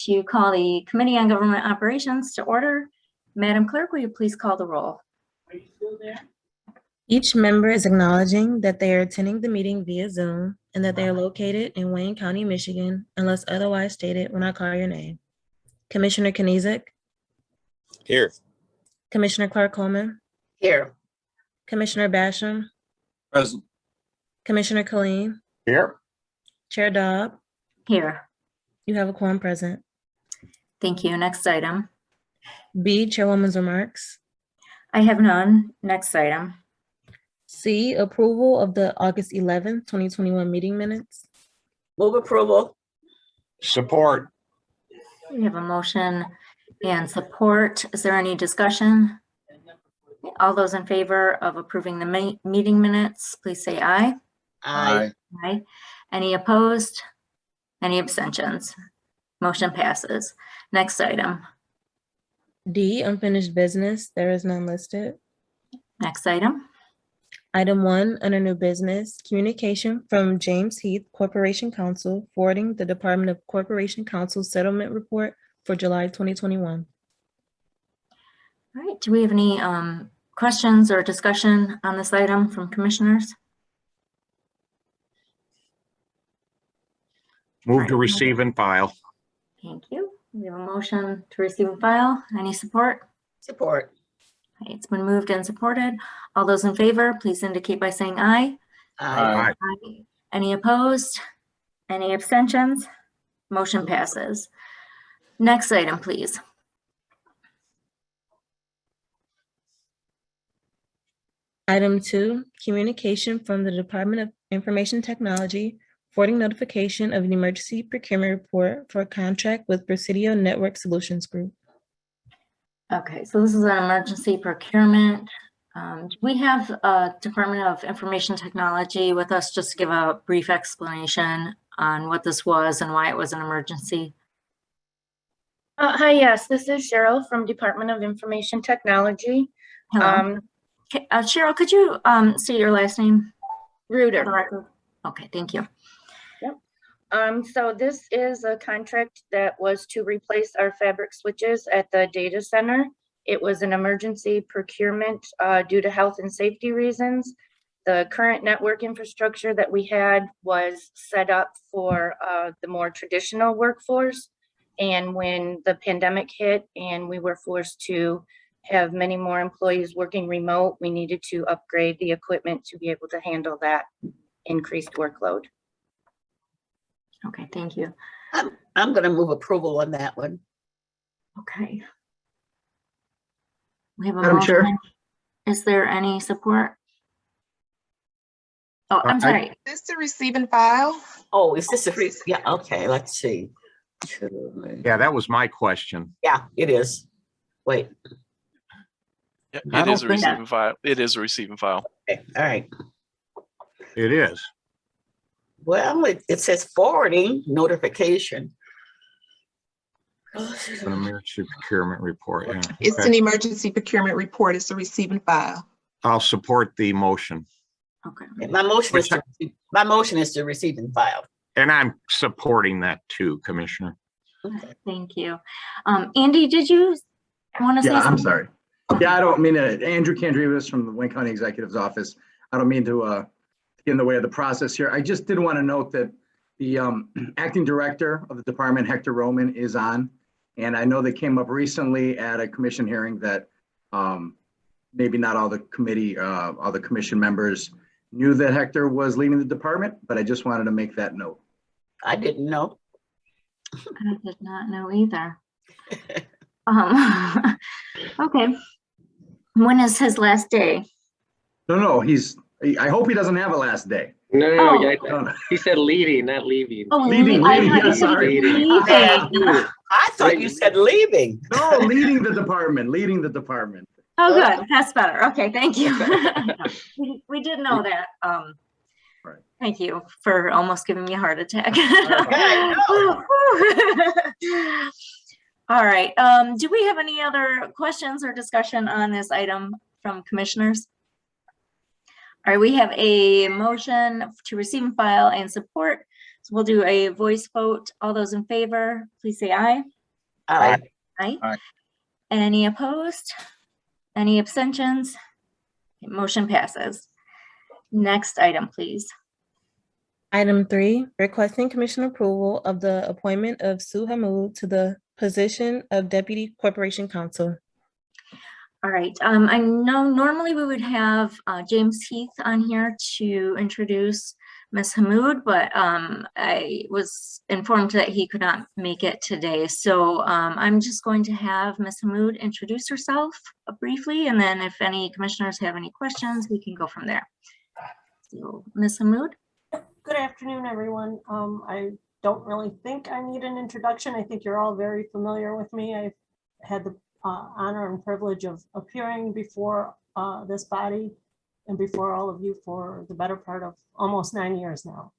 to call the Committee on Government Operations to order. Madam Clerk, will you please call the roll? Are you still there? Each member is acknowledging that they are attending the meeting via Zoom and that they are located in Wayne County, Michigan, unless otherwise stated when I call your name. Commissioner Kniezek, Here. Commissioner Clark-Coleman, Here. Commissioner Basham, Present. Commissioner Killeen, Here. Chair Dobb, Here. you have a quorum present. Thank you. Next item. B, Chairwoman's remarks. I have none. Next item. C, approval of the August 11th, 2021 meeting minutes. Move approval. Support. We have a motion and support. Is there any discussion? All those in favor of approving the meeting minutes, please say aye. Aye. Aye. Any opposed? Any abstentions? Motion passes. Next item. D, unfinished business. There is none listed. Next item. Item 1, under new business, communication from James Heath Corporation Counsel forwarding the Department of Corporation Counsel settlement report for July 2021. All right. Do we have any questions or discussion on this item from commissioners? Move to receive and file. Thank you. We have a motion to receive and file. Any support? Support. Okay, it's been moved and supported. All those in favor, please indicate by saying aye. Aye. Aye. Any opposed? Any abstentions? Motion passes. Next item, please. Item 2, communication from the Department of Information Technology forwarding notification of an emergency procurement report for a contract with Presidio Network Solutions Group. Okay, so this is an emergency procurement. We have Department of Information Technology with us just to give a brief explanation on what this was and why it was an emergency. Hi, yes, this is Cheryl from Department of Information Technology. Hello. Cheryl, could you say your last name? Reuter. For the record? Okay, thank you. So this is a contract that was to replace our fabric switches at the data center. It was an emergency procurement due to health and safety reasons. The current network infrastructure that we had was set up for the more traditional workforce. And when the pandemic hit and we were forced to have many more employees working remote, we needed to upgrade the equipment to be able to handle that increased workload. Okay, thank you. I'm going to move approval on that one. Okay. We have a Madam Chair. motion. Is there any support? Oh, I'm sorry. Is this to receive and file? Oh, is this a free? Yeah, okay, let's see. Yeah, that was my question. Yeah, it is. Wait, Yeah, I it don't is a think- receive and file. It is a receive and file. okay, all right. It is. Well, it says forwarding notification. An emergency procurement report. Yeah. It's Okay. an emergency procurement report. It's to receive and file. I'll support the motion. Okay. My motion is to receive and file. And I'm supporting that too, Commissioner. Thank you. Andy, did you want to say Yeah, something? I'm sorry. Yeah, I don't mean to, Andrew Kandrivas from the Wayne County Executive's Office. I don't mean to get in the way of the process here. I just did want to note that the acting director of the department, Hector Roman, is on. And I know they came up recently at a commission hearing that maybe not all the commission members knew that Hector was leading the department, but I just wanted to make that note. I didn't know. I did not know either. Okay. When is his last day? No, I hope he doesn't have a last day. No, Oh. yeah, No, no. he said leading, not leaving. Oh, Leaving, I leaving, thought yeah, you said sorry. leaving. I thought you said leaving. No, leading the department. Oh, good. That's better. Okay, thank you. We did know that. Right. Thank you for almost giving me a heart attack. I All right. Do we have any other questions or discussion on this item from commissioners? All right, we have a motion to receive and file and support So we'll do a voice vote. All those in favor, please say aye. Aye. Aye. Aye. Any opposed? Any abstentions? Motion passes. Next item, please. Item 3, requesting commission approval of the appointment of Sue Hammoud to the position of Deputy Corporation Counsel. All right, I know normally we would have James Heath on here to introduce Ms. Hammoud, but I was informed that he could not make it today. So I'm just going to have Ms. Hammoud introduce herself briefly, and then if any commissioners have any questions, we can go from there. So Ms. Hammoud? Good afternoon, everyone. I don't really think I need an introduction. I think you're all very familiar with me. I've had the honor and privilege of appearing before this body and before all of you for the better part of almost 9 years now.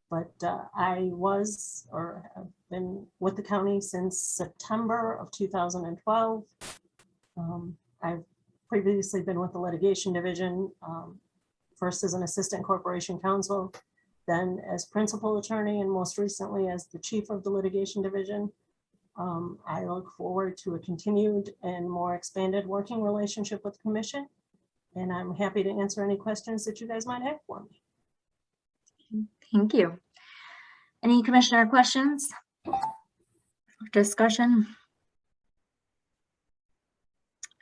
But I was or have been with the county since September of 2012. I've previously been with the litigation division, first as an assistant corporation counsel, then as principal attorney, and most recently as the chief of the litigation division. I look forward to a continued and more expanded working relationship with the commission, and I'm happy to answer any questions that you guys might have for me. Thank you. Any commissioner questions? Discussion?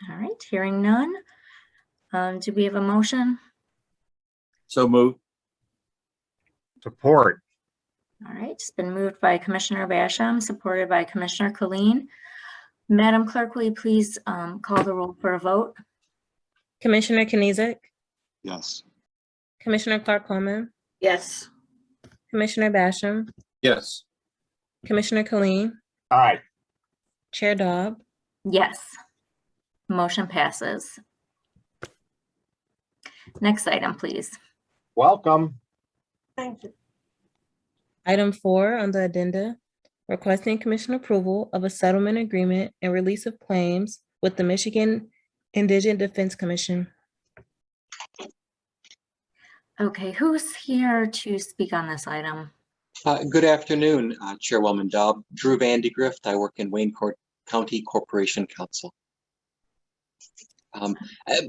All right, hearing none. Do we have a motion? So moved. Support. All right, it's been moved by Commissioner Basham, supported by Commissioner Colleen. Madam Clerk, will you please call the roll for a vote? Commissioner Knizek, Yes. Commissioner Clark-Coleman, Yes. Commissioner Basham, Yes. Commissioner Colleen, Aye. Chair Dobb, Yes. Motion passes. Next item, please. Welcome. Thank you. Item 4 on the addenda, requesting commission approval of a settlement agreement and release of claims with the Michigan Indigent Defense Commission. Okay, who's here to speak on this item? Good afternoon, Chairwoman Dobb. Drew Vandegrift. I work in Wayne County Corporation Counsel.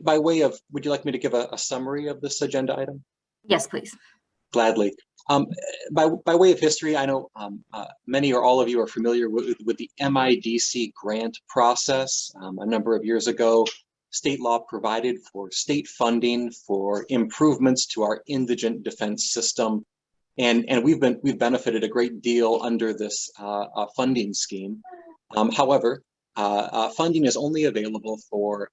By way of, would you like me to give a summary of this agenda item? Yes, please. Gladly. By way of history, I know many or all of you are familiar with the MIDC grant process. A number of years ago, state law provided for state funding for improvements to our indigent defense system. And we've benefited a great deal under this funding scheme. However, funding is only available for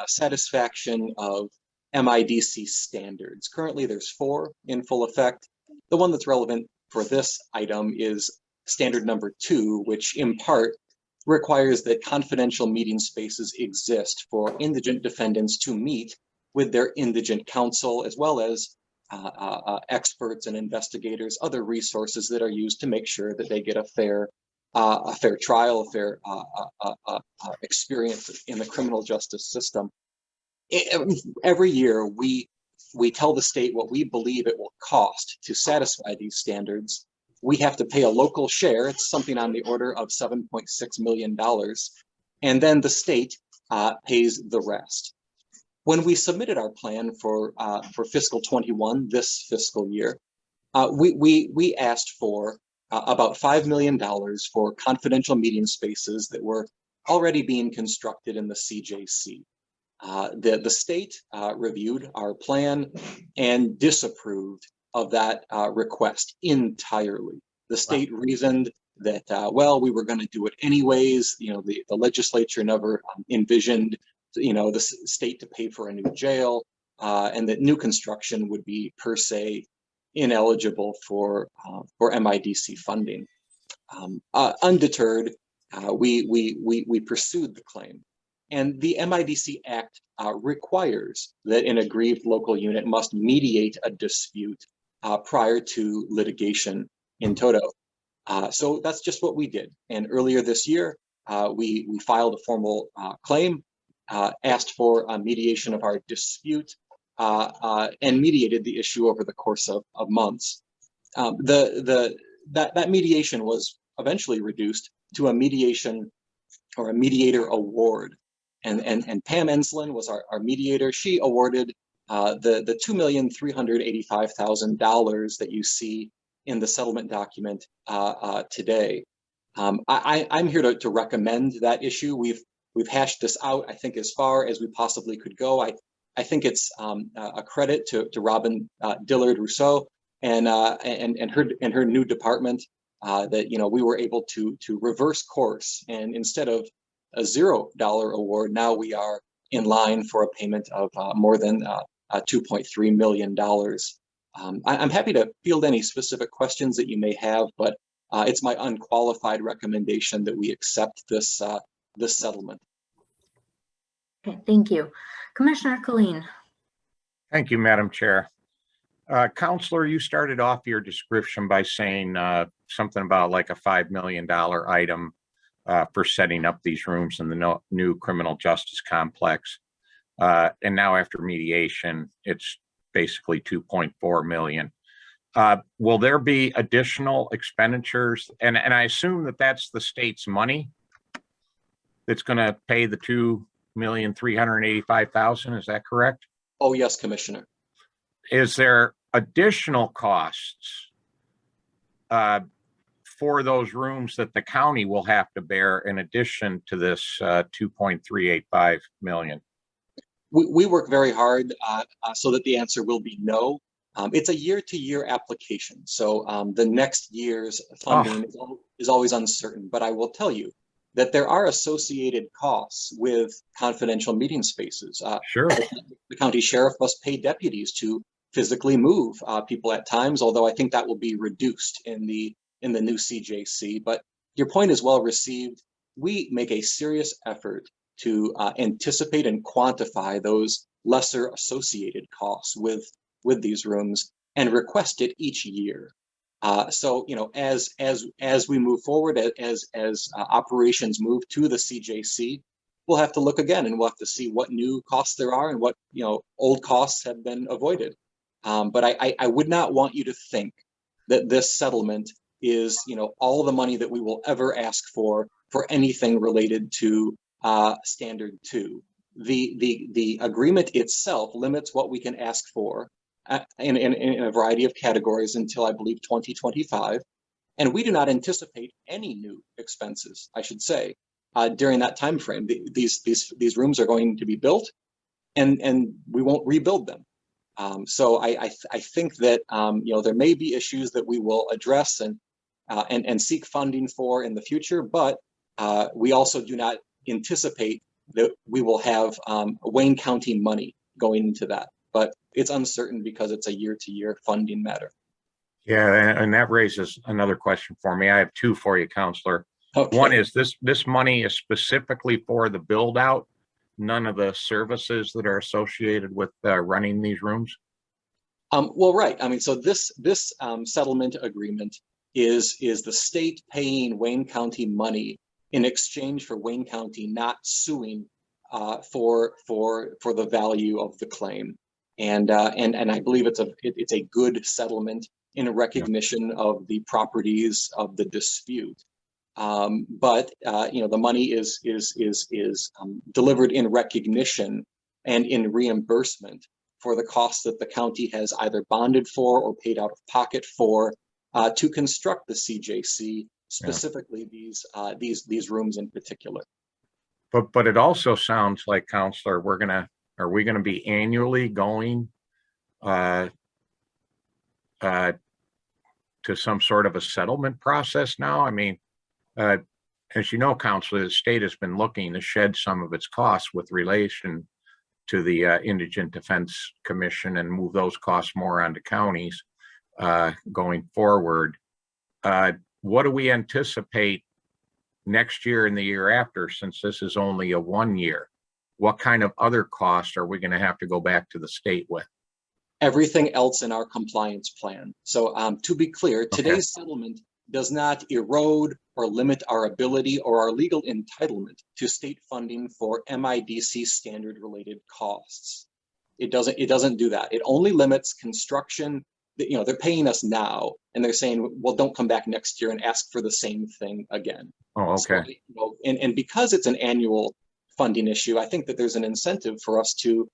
satisfaction of MIDC standards. Currently, there's 4 in full effect. The one that's relevant for this item is standard number 2, which in part requires that confidential meeting spaces exist for indigent defendants to meet with their indigent counsel, as well as experts and investigators, other resources that are used to make sure that they get a fair trial, a fair experience in the criminal justice system. Every year, we tell the state what we believe it will cost to satisfy these standards. We have to pay a local share. It's something on the order of $7.6 million. And then the state pays the rest. When we submitted our plan for fiscal 21, this fiscal year, we asked for about $5 million for confidential meeting spaces that were already being constructed in the CJC. The state reviewed our plan and disapproved of that request entirely. The state reasoned that, well, we were going to do it anyways. You know, the legislature never envisioned, the state to pay for a new jail, and that new construction would be per se ineligible for MIDC funding. Undeterred, we pursued the claim. And the MIDC Act requires that an aggrieved local unit must mediate a dispute prior to litigation in toto. So that's just what we did. And earlier this year, we filed a formal claim, asked for a mediation of our dispute, and mediated the issue over the course of months. That mediation was eventually reduced to a mediation or a mediator award. And Pam Enslin was our mediator. She awarded the $2,385,000 that you see in the settlement document today. I'm here to recommend that issue. We've hashed this out, I think, as far as we possibly could go. I think it's a credit to Robin Dillard Rousseau and her new department that we were able to reverse course, and instead of a $0 award, now we are in line for a payment of more than $2.3 million. I'm happy to field any specific questions that you may have, but it's my unqualified recommendation that we accept this settlement. Okay, thank you. Commissioner Colleen. Thank you, Madam Chair. Counselor, you started off your description by saying something about like a $5 million item for setting up these rooms in the new criminal justice complex. And now after mediation, it's basically 2.4 million. Will there be additional expenditures? And I assume that that's the state's money that's going to pay the $2,385,000. Is that correct? Oh, yes, Commissioner. Is there additional costs for those rooms that the county will have to bear in addition to this 2.385 million? We work very hard so that the answer will be no. It's a year-to-year application, so the next year's funding is always uncertain. But I will tell you that there are associated costs with confidential meeting spaces. Sure. The county sheriff must pay deputies to physically move people at times, although I think that will be reduced in the new CJC. But your point is well received. We make a serious effort to anticipate and quantify those lesser associated costs with these rooms and request it each year. So as we move forward, as operations move to the CJC, we'll have to look again, and we'll have to see what new costs there are and what old costs have been avoided. But I would not want you to think that this settlement is all the money that we will ever ask for anything related to Standard 2. The agreement itself limits what we can ask for in a variety of categories until I believe 2025, and we do not anticipate any new expenses, I should say, during that time frame. These rooms are going to be built, and we won't rebuild them. So I think that there may be issues that we will address and seek funding for in the future, but we also do not anticipate that we will have Wayne County money going into that. But it's uncertain because it's a year-to-year funding matter. Yeah, and that raises another question for me. I have two for you, Counselor. Okay. One is this money is specifically for the build out, none of the services that are associated with running these rooms? Well, right. I mean, so this settlement agreement is the state paying Wayne County money in exchange for Wayne County not suing for the value of the claim. And I believe it's a good settlement in recognition of the properties of the dispute. But the money is delivered in recognition and in reimbursement for the costs that the county has either bonded for or paid out of pocket for to construct the CJC, specifically these rooms in particular. But it also sounds like, Counselor, are we gonna be annually going to some sort of a settlement process now? I mean, as you know, Counselor, the state has been looking to shed some of its costs with relation to the Indigent Defense Commission and move those costs more onto counties going forward. What do we anticipate next year and the year after, since this is only a 1 year? What kind of other costs are we going to have to go back to the state with? Everything else in our compliance plan. So to be clear, today's settlement does not erode or limit our ability or our legal entitlement to state funding for MIDC standard related costs. It doesn't do that. It only limits construction they're paying us now and they're saying, well, don't come back next year and ask for the same thing again. Oh, So, okay. and because it's an annual funding issue, I think that there's an incentive for us to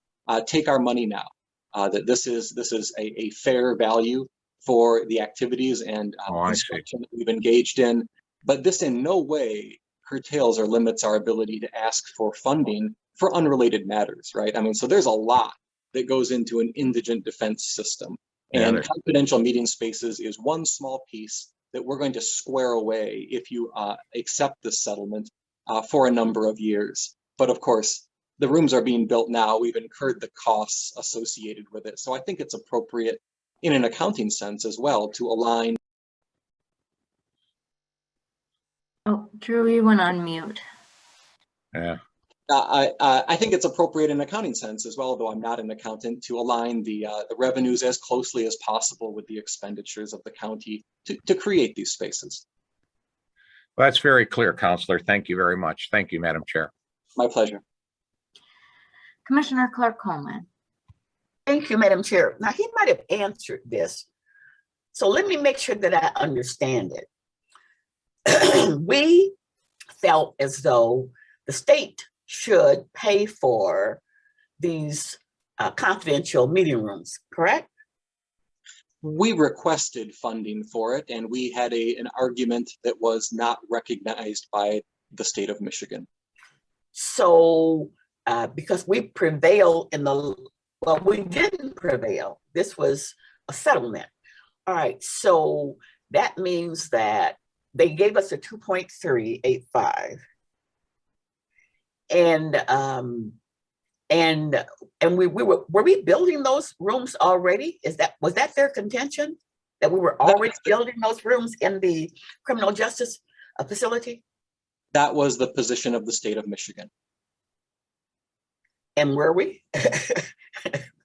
take our money now. That this is a fair value for the activities and Oh, I see. construction that we've engaged in. But this in no way curtails or limits our ability to ask for funding for unrelated matters, right? I mean, so there's a lot that goes into an indigent defense system. Yeah, And there- confidential meeting spaces is one small piece that we're going to square away if you accept this settlement for a number of years. But of course, the rooms are being built now. We've incurred the costs associated with it. So I think it's appropriate in an accounting sense as well to align. Oh, Drew, you went on mute. Yeah. I think it's appropriate in an accounting sense as well, though I'm not an accountant, to align the revenues as closely as possible with the expenditures of the county to create these spaces. Well, that's very clear, Counselor. Thank you very much. Thank you, Madam Chair. My pleasure. Commissioner Clark Coleman. Thank you, Madam Chair. Now, he might have answered this. So let me make sure that I understand it. We felt as though the state should pay for these confidential meeting rooms, correct? We requested funding for it, and we had an argument that was not recognized by the state of Michigan. So because we prevailed well, we didn't prevail. This was a settlement. All right, so that means that they gave us a 2.385. And were we building those rooms already? Was that their contention? That we were already building those rooms in the criminal justice facility? That was the position of the state of Michigan. And were we?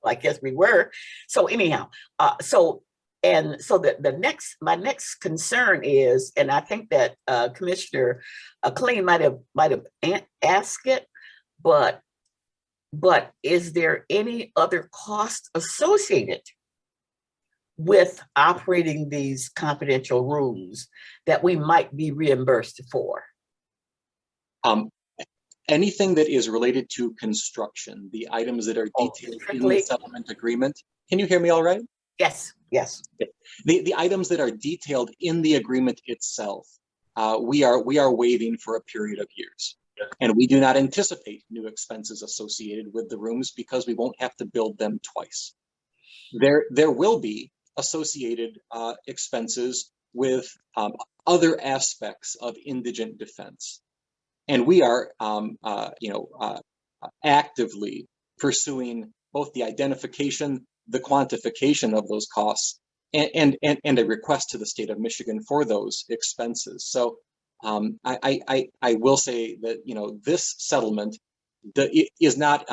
I guess we were. So anyhow, my next concern is, and I think that Commissioner Kleen might have asked it, but is there any other cost associated with operating these confidential rooms that we might be reimbursed for? Anything that is related to construction, the items that are detailed in the settlement agreement. Can you hear me all right? Yes, yes. The items that are detailed in the agreement itself, we are waiving for a period of years. And we do not anticipate new expenses associated with the rooms because we won't have to build them twice. There will be associated expenses with other aspects of indigent defense. And we are, actively pursuing both the identification, the quantification of those costs, and a request to the state of Michigan for those expenses. So I will say that this settlement is not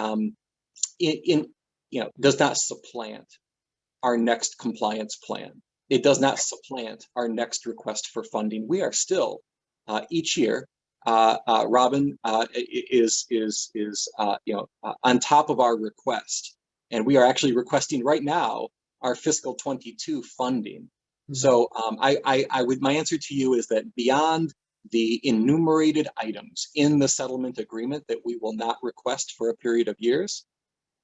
does not supplant our next compliance plan. It does not supplant our next request for funding. We are still each year. Robin is on top of our request, and we are actually requesting right now our fiscal 22 funding. Mm-hmm. So my answer to you is that beyond the enumerated items in the settlement agreement that we will not request for a period of years,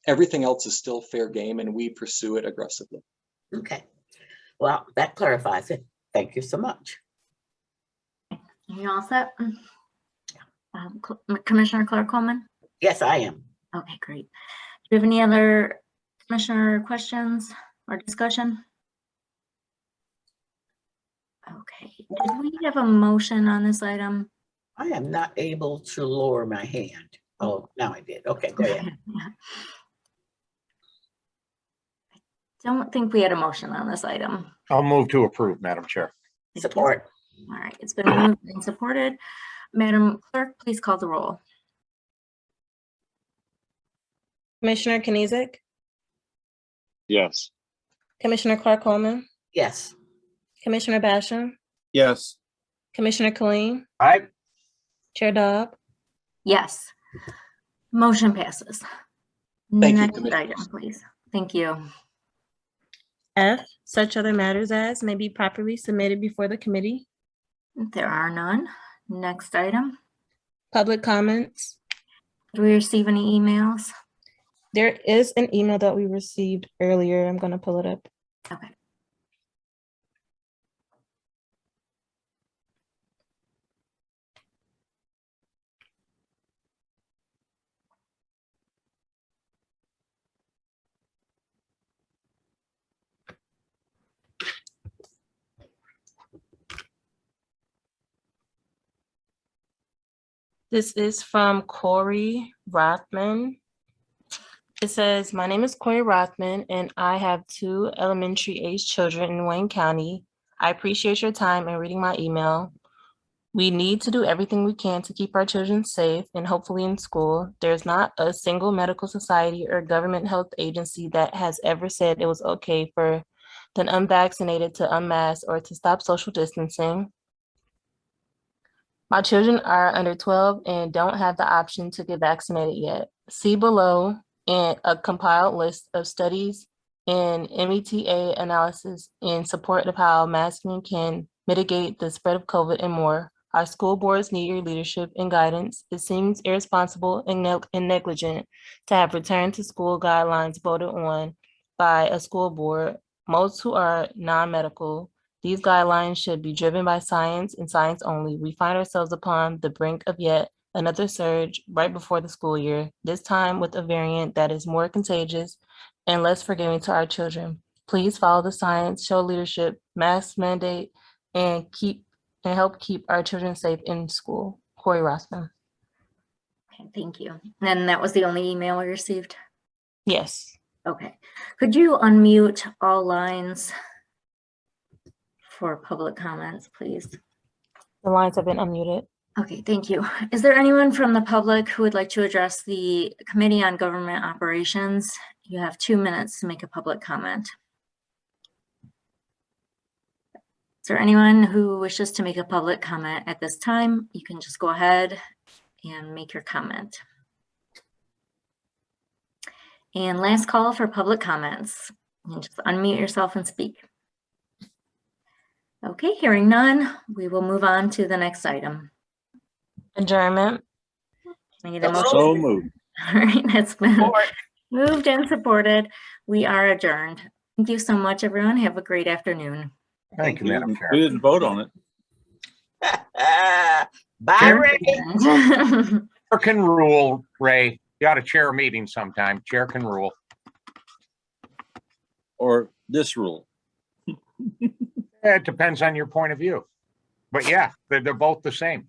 everything else is still fair game, and we pursue it aggressively. Okay, well, that clarifies it. Thank you so much. You all set? Commissioner Clark Coleman? Yes, I am. Okay, great. Do you have any other commissioner questions or discussion? Okay, did we have a motion on this item? I am not able to lower my hand. Oh, now I did. Okay, go ahead. I don't think we had a motion on this item. I'll move to approve, Madam Chair. Support. All right, it's been moved and supported. Madam Clerk, please call the roll. Commissioner Kniezek, Yes. Commissioner Clark Coleman, Yes. Commissioner Basham, Yes. Commissioner Kleen, Aye. Chair Dobb. Yes. Motion passes. Thank you, Next Commissioners. item, please. Thank you. F, such other matters as may be properly submitted before the committee. There are none. Next item. Public comments. Do we receive any emails? There is an email that we received earlier. I'm going to pull it up. Okay. This is from Corey Rothman. It says, my name is Corey Rothman and I have 2 elementary age children in Wayne County. I appreciate your time in reading my email. We need to do everything we can to keep our children safe and hopefully in school. There's not a single medical society or government health agency that has ever said it was okay for the unvaccinated to unmask or to stop social distancing. My children are under 12 and don't have the option to get vaccinated yet. See below in a compiled list of studies and META analysis in support of how masking can mitigate the spread of COVID and more. Our school boards need your leadership and guidance. It seems irresponsible and negligent to have return to school guidelines voted on by a school board, most who are non-medical. These guidelines should be driven by science and science only. We find ourselves upon the brink of yet another surge right before the school year, this time with a variant that is more contagious and less forgiving to our children. Please follow the science, show leadership, mask mandate, and help keep our children safe in school. Corey Rothman. Okay, thank you. And that was the only email we received? Yes. Okay. Could you unmute all lines for public comments, please? The lines have been unmuted. Okay, thank you. Is there anyone from the public who would like to address the Committee on Government Operations? You have 2 minutes to make a public comment. Is there anyone who wishes to make a public comment at this time? You can just go ahead and make your comment. And last call for public comments. You can just unmute yourself and speak. Okay, hearing none, we will move on to the next item. Adjournment. Can I get a motion? So moved. All right, that's been moved and supported. We are adjourned. Thank you so much, everyone. Have a great afternoon. Thank you, Madam Chair. We didn't vote on it. Bye, Chair? Ray. Chair can rule, Ray. You ought to chair a meeting sometime. Chair can rule. Or this rule. It depends on your point of view. But yeah, they're both the same.